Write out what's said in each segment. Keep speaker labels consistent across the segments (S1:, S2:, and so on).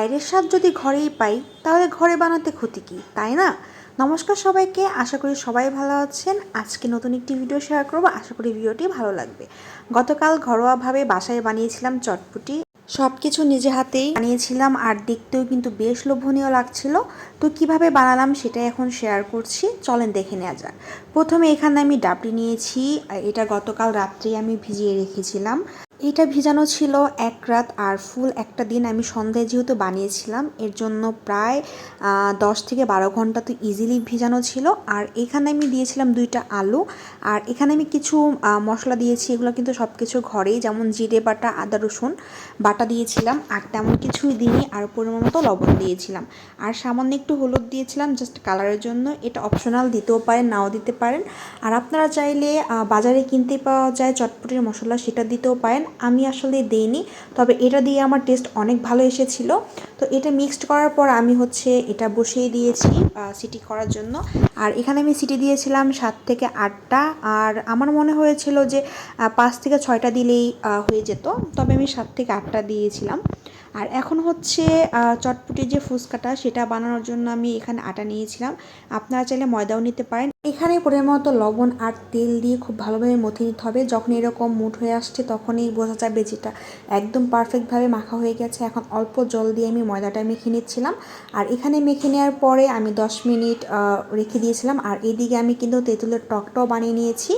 S1: বাইরের স্বাদ যদি ঘরেই পাই তাহলে ঘরে বানাতে ক্ষতি কি, তাই না? নমস্কার সবাইকে, আশা করি সবাই ভালো আছেন। আজকে নতুন একটি ভিডিও শেয়ার করবো, আশা করি ভিডিওটি ভালো লাগবে। গতকাল ঘরোয়াভাবে বাসায় বানিয়েছিলাম চটপটি। সব কিছু নিজে হাতেই বানিয়েছিলাম আর দেখতেও কিন্তু বেশ লোভনীয় লাগছিল। তো কিভাবে বানালাম সেটা এখন শেয়ার করছি, চলেন দেখে নেওয়া যাক। প্রথমে এখানে আমি ডাবলি নিয়েছি, এটা গতকাল রাত্রেই আমি ভিজিয়ে রেখেছিলাম। এটা ভিজানো ছিল এক রাত, আর ফুল একটা দিন আমি সন্ধ্যায় যেহেতু বানিয়েছিলাম এর জন্য প্রায় 10 থেকে 12 ঘন্টা তো ইজিলি ভিজানো ছিল। আর এখানে আমি দিয়েছিলাম 2টা আলু, আর এখানে আমি কিছু মশলা দিয়েছি, এগুলো কিন্তু সব কিছু ঘরেই, যেমন জিরে বাটা, আদা রসুন বাটা দিয়েছিলাম, আর তেমন কিছুই দিইনি। আর পরিমাণ মতো লবণ দিয়েছিলাম, আর সামান্য একটু হলুদ দিয়েছিলাম জাস্ট কালারের জন্য। এটা অপশনাল, দিতেও পারেন নাও দিতে পারেন। আর আপনারা চাইলে বাজারে কিনতে পাওয়া যায় চটপটির মশলা, সেটা দিতেও পারেন। আমি আসলে দেইনি, তবে এটা দিয়ে আমার টেস্ট অনেক ভালো এসেছিল। তো এটা মিক্সড করার পর আমি এটা বসিয়ে দিয়েছি সিটি করার জন্য। আর এখানে আমি সিটি দিয়েছিলাম 7 থেকে 8টা, আর আমার মনে হয়েছিল যে 5 থেকে 6টা দিলেই হয়ে যেত, তবে আমি 7 থেকে 8টা দিয়েছিলাম। আর এখন চটপটির যে ফুচকাটা সেটা বানানোর জন্য আমি এখানে আটা নিয়েছিলাম, আপনারা চাইলে ময়দাও নিতে পারেন। এখানে পরিমাণ মতো লবণ আর তেল দিয়ে খুব ভালোভাবে মথে নিতে হবে। যখন এরকম মুঠ হয়ে আসছে তখনই বোঝা যাবে যেটা একদম পারফেক্টভাবে মাখা হয়ে গেছে। এখন অল্প জল দিয়ে আমি ময়দাটা মেখে নিচ্ছিলাম, আর এখানে মেখে নেওয়ার পরে আমি 10 মিনিট রেখে দিয়েছিলাম। আর এদিকে আমি কিন্তু তেঁতুলের টকটাও বানিয়ে নিয়েছি।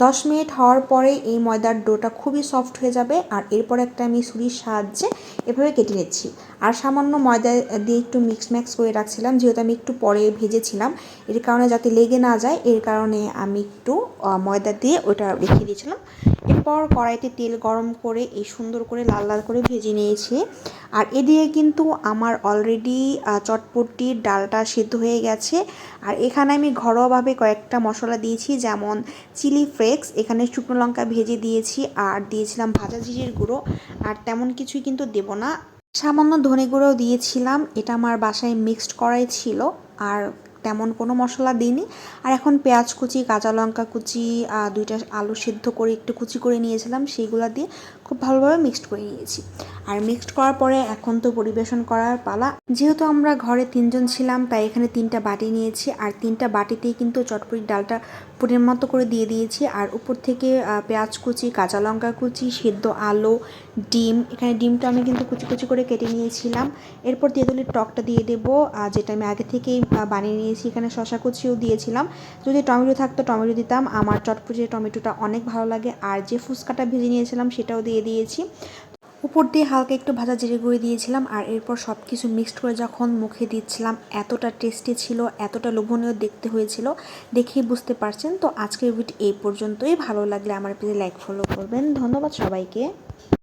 S1: 10 মিনিট হওয়ার পরে এই ময়দার ডোটা খুবই সফট হয়ে যাবে, আর এরপর আমি ছুরির সাহায্যে এভাবে কেটে নিচ্ছি। আর সামান্য ময়দা দিয়ে একটু ম্যাক্স করে রাখছিলাম, যেহেতু আমি একটু পরে ভেজেছিলাম, এর কারণে যাতে লেগে না যায় এর কারণে আমি একটু ময়দা দিয়ে ওটা রেখে দিয়েছিলাম। এরপর কড়াইতে তেল গরম করে এই সুন্দর করে লাল লাল করে ভেজে নিয়েছি। আর এদিকে কিন্তু আমার অলরেডি চটপটির ডালটা সিদ্ধ হয়ে গেছে। আর এখানে আমি ঘরোয়াভাবে কয়েকটা মশলা দিয়েছি, যেমন চিলি ফ্লেক্স, এখানে শুকনো লঙ্কা ভেজে দিয়েছি, আর দিয়েছিলাম ভাজা জিরের গুঁড়ো। আর তেমন কিছুই কিন্তু দেব না, সামান্য ধনে গুঁড়োও দিয়েছিলাম। এটা আমার বাসায় মিক্সড করাই ছিল, আর তেমন কোনো মশলা দিইনি। আর এখন পেঁয়াজ কুচি, কাঁচা লঙ্কা কুচি, 2টা আলু সিদ্ধ করে একটু কুচি করে নিয়েছিলাম, সেইগুলো দিয়ে খুব ভালোভাবে মিক্সড করে নিয়েছি। আর মিক্সড করার পরে এখন তো পরিবেশন করার পালা। যেহেতু আমরা ঘরে 3জন ছিলাম, তাই এখানে 3টা বাটি নিয়েছি, আর 3টা বাটিতেই কিন্তু চটপটির ডালটা পুরের মতো করে দিয়ে দিয়েছি। আর উপর থেকে পেঁয়াজ কুচি, কাঁচা লঙ্কা কুচি, সিদ্ধ আলু, ডিম, এখানে ডিমটা আমি কিন্তু কুচি কুচি করে কেটে নিয়েছিলাম। এরপর তেঁতুলের টকটা দিয়ে দেবো, যেটা আমি আগে থেকেই বানিয়ে নিয়েছি। এখানে শশা কুচিও দিয়েছিলাম, যদি টমেটো থাকতো টমেটো দিতাম। আমার চটপটির টমেটোটা অনেক ভালো লাগে। আর যে ফুচকাটা ভেজে নিয়েছিলাম সেটাও দিয়ে দিয়েছি। উপর দিয়ে হালকা একটু ভাজা জিরে গুঁড়ো দিয়েছিলাম। আর এরপর সব কিছু মিক্সড করে যখন মুখে দিচ্ছিলাম, এতটা টেস্টি ছিল, এতটা লোভনীয় দেখতে হয়েছিল, দেখেই বুঝতে পারছেন। তো আজকের ভিডিও এই পর্যন্তই। ভালো লাগলে আমার পেজে লাইক ফলো করবেন। ধন্যবাদ সবাইকে।